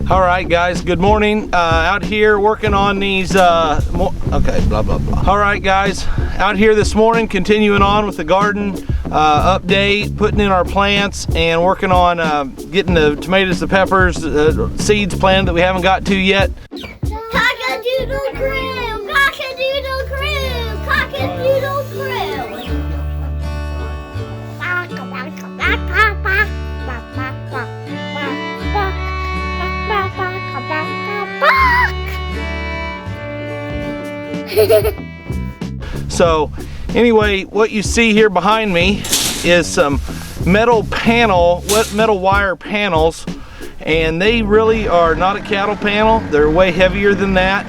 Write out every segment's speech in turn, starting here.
Alright guys, good morning. Out here working on these, okay, blah, blah, blah. Alright guys, out here this morning continuing on with the garden update, putting in our plants and working on getting the tomatoes, the peppers, seeds planted that we haven't got to yet. Cockadoodle Crew! Cockadoodle Crew! Cockadoodle Crew! So anyway, what you see here behind me is some metal wire panels, and they really are not a cattle panel. They're way heavier than that.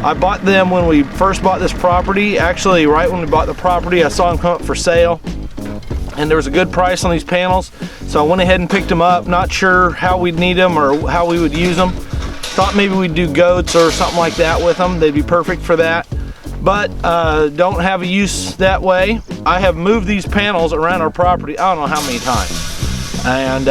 I bought them when we first bought this property. Actually, right when we bought the property, I saw them come up for sale, and there was a good price on these panels, so I went ahead and picked them up. Not sure how we'd need them or how we would use them. Thought maybe we'd do goats or something like that with them. They'd be perfect for that, but don't have a use that way. I have moved these panels around our property I don't know how many times, and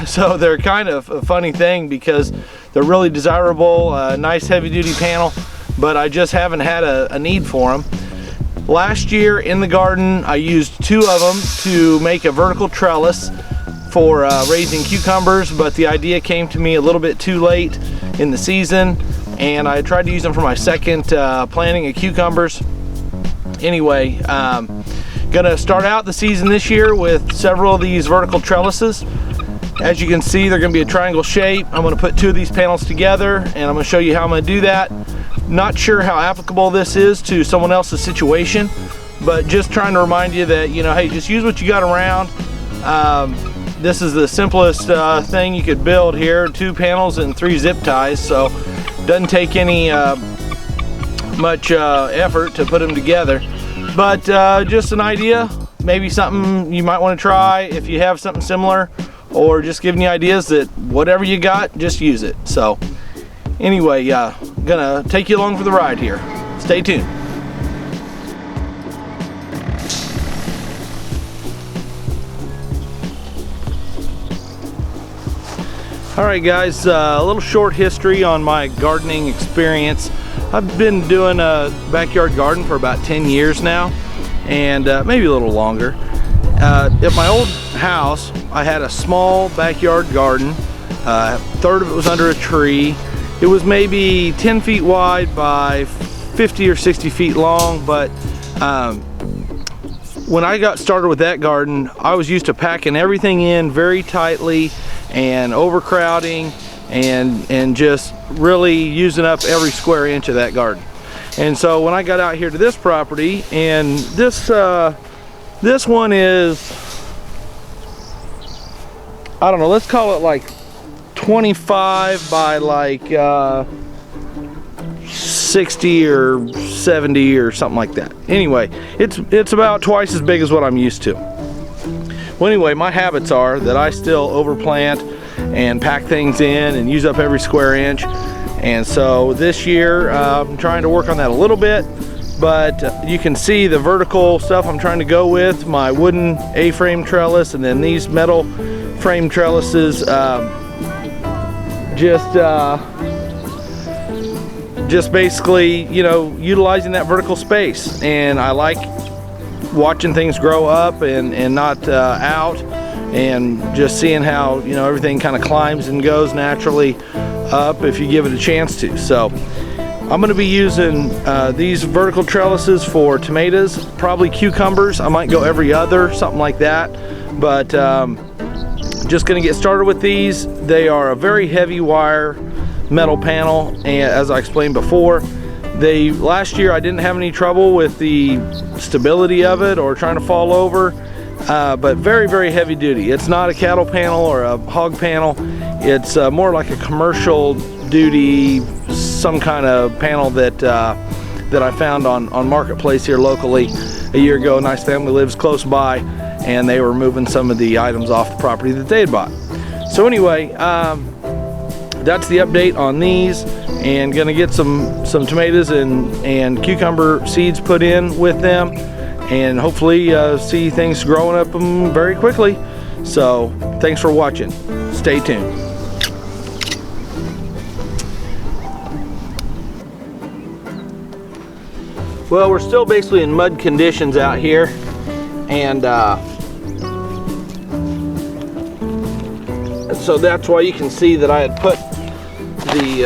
so they're kind of a funny thing because they're really desirable, nice heavy-duty panel, but I just haven't had a need for them. Last year in the garden I used 2 of them to make a vertical trellis for raising cucumbers, but the idea came to me a little bit too late in the season, and I tried to use them for my second planting of cucumbers. Anyway, gonna start out the season this year with several of these vertical trellises. As you can see, they're gonna be a triangle shape. I'm gonna put 2 of these panels together, and I'm gonna show you how I'm gonna do that. Not sure how applicable this is to someone else's situation, but just trying to remind you that, you know, hey, just use what you got around. This is the simplest thing you could build here, 2 panels and 3 zip ties, so doesn't take any much effort to put them together. But just an idea, maybe something you might want to try if you have something similar, or just giving you ideas that whatever you got, just use it. So anyway, gonna take you along for the ride here. Stay tuned. Alright guys, a little short history on my gardening experience. I've been doing a backyard garden for about 10 years now, and maybe a little longer. At my old house, I had a small backyard garden. A third of it was under a tree. It was maybe 10 feet wide by 50 or 60 feet long, but when I got started with that garden, I was used to packing everything in very tightly and overcrowding and just really using up every square inch of that garden. And so when I got out here to this property, and this one is, I don't know, let's call it like 25 by like 60 or 70 or something like that. Anyway, it's about twice as big as what I'm used to. Well, anyway, my habits are that I still overplant and pack things in and use up every square inch. And so this year, I'm trying to work on that a little bit, but you can see the vertical stuff I'm trying to go with, my wooden A-frame trellis, and then these metal frame trellises, just basically, you know, utilizing that vertical space. And I like watching things grow up and not out, and just seeing how, you know, everything kind of climbs and goes naturally up if you give it a chance to. So I'm going to be using these vertical trellises for tomatoes, probably cucumbers. I might go every other, something like that, but just going to get started with these. They are a very heavy wire metal panel, and as I explained before, last year I didn't have any trouble with the stability of it or trying to fall over, but very, very heavy duty. It's not a cattle panel or a hog panel. It's more like a commercial duty, some kind of panel that I found on Marketplace here locally a year ago. A nice family lives close by, and they were moving some of the items off the property that they had bought. So anyway, that's the update on these. and gonna get some tomatoes and cucumber seeds put in with them, and hopefully see things growing up them very quickly. So thanks for watching. Stay tuned. Well, we're still basically in mud conditions out here, and so that's why you can see that I had put the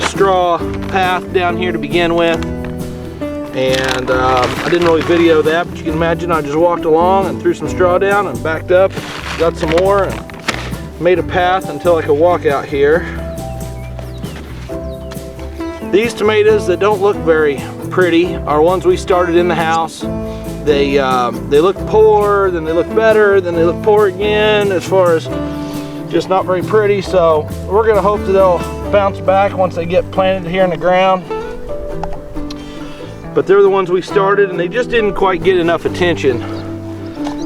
straw path down here to begin with, and I didn't really video that, but you can imagine I just walked along and threw some straw down and backed up, got some more, and made a path until I could walk out here. These tomatoes that don't look very pretty are ones we started in the house. They look poor, then they look better, then they look poor again, as far as just not very pretty. So we're gonna hope that they'll bounce back once they get planted here in the ground. But they're the ones we started, and they just didn't quite get enough attention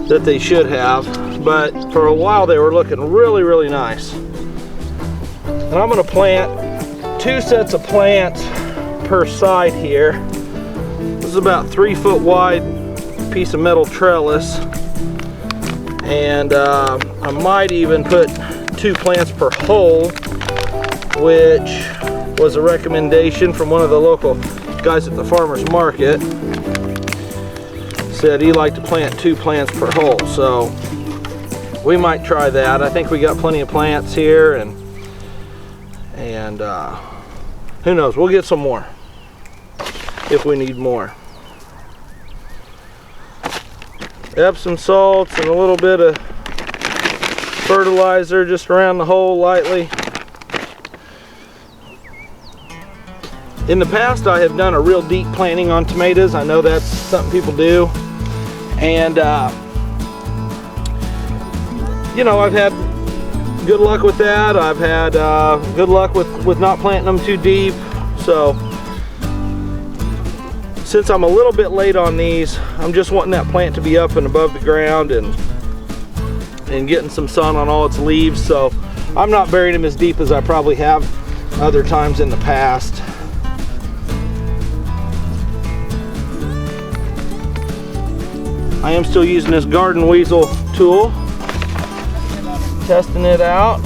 that they should have. But for a while they were looking really, really nice. And I'm gonna plant 2 sets of plants per side here. This is about 3 foot wide piece of metal trellis, and I might even put 2 plants per hole, which was a recommendation from one of the local guys at the farmer's market. Said he liked to plant 2 plants per hole, so we might try that. I think we got plenty of plants here, and who knows, we'll get some more if we need more. Epsom salts and a little bit of fertilizer just around the hole lightly. In the past I have done a real deep planting on tomatoes. I know that's something people do, and you know, I've had good luck with that. I've had good luck with not planting them too deep. So since I'm a little bit late on these, I'm just wanting that plant to be up and above the ground and getting some sun on all its leaves. So I'm not burying them as deep as I probably have other times in the past. I am still using this garden weasel tool, testing it out.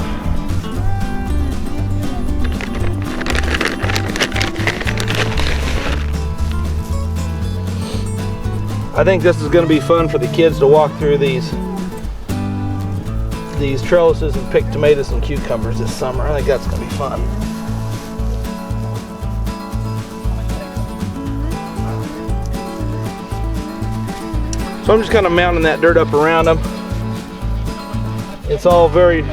I think this is going to be fun for the kids to walk through these trellises and pick tomatoes and cucumbers this summer. I think that's going to be fun. So I'm just kind of mounting that dirt up around them. It's all very,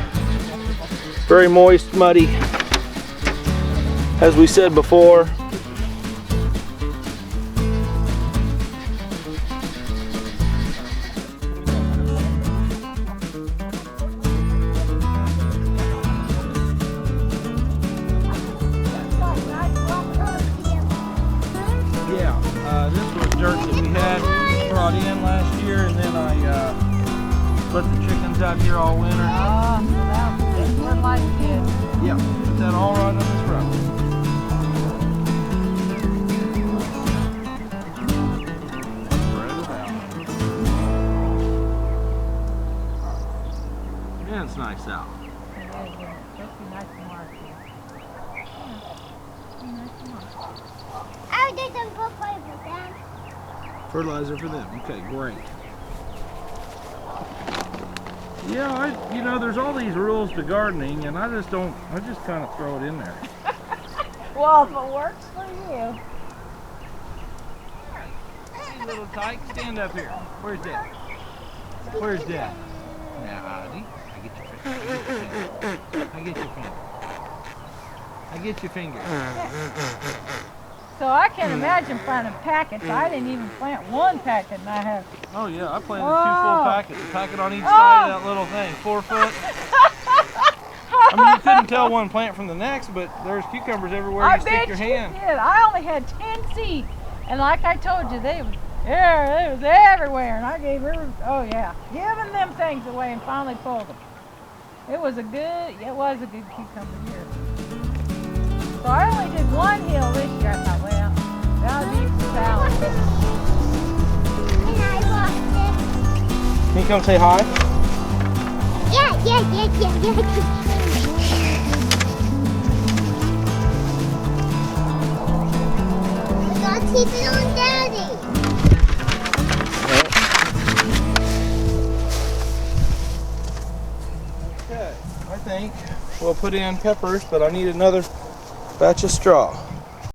very moist, muddy, as we said before. This was dirt that we had brought in last year, and then I let the chickens out here all winter. Oh, that's what life is. Yeah, put that all right on this road. Yeah, it's nice out. It is, yeah. Supposed to be nice tomorrow, too. Yeah, nice tomorrow. I'll get some fertilizer, Dad. Fertilizer for them. Okay, great. Yeah, you know, there's all these rules to gardening, and I just kind of throw it in there. Well, if it works for you. Hey, little tyke, stand up here. Where's Dad? Where's Dad? Now, Audie, I get your finger. I get your finger. I get your finger. So I can imagine planting packets. I didn't even plant 1 packet, and I have. Oh yeah, I planted 2 Oh. full packets. A packet on each side of that little thing, 4 foot. I mean, you couldn't tell one plant from the next, but there's cucumbers everywhere you stick your hand. I bet you did. I only had 10 seeds, and like I told you, they was everywhere, and I gave her, oh yeah, giving them things away and finally pulled them. It was a good cucumber year. So I only did one hill this year. I thought, well, that'll be for salad. And I walked it. Can you come say hi? Yeah. We gotta keep it on Daddy. Okay, I think we'll put in peppers, but I need another batch of straw.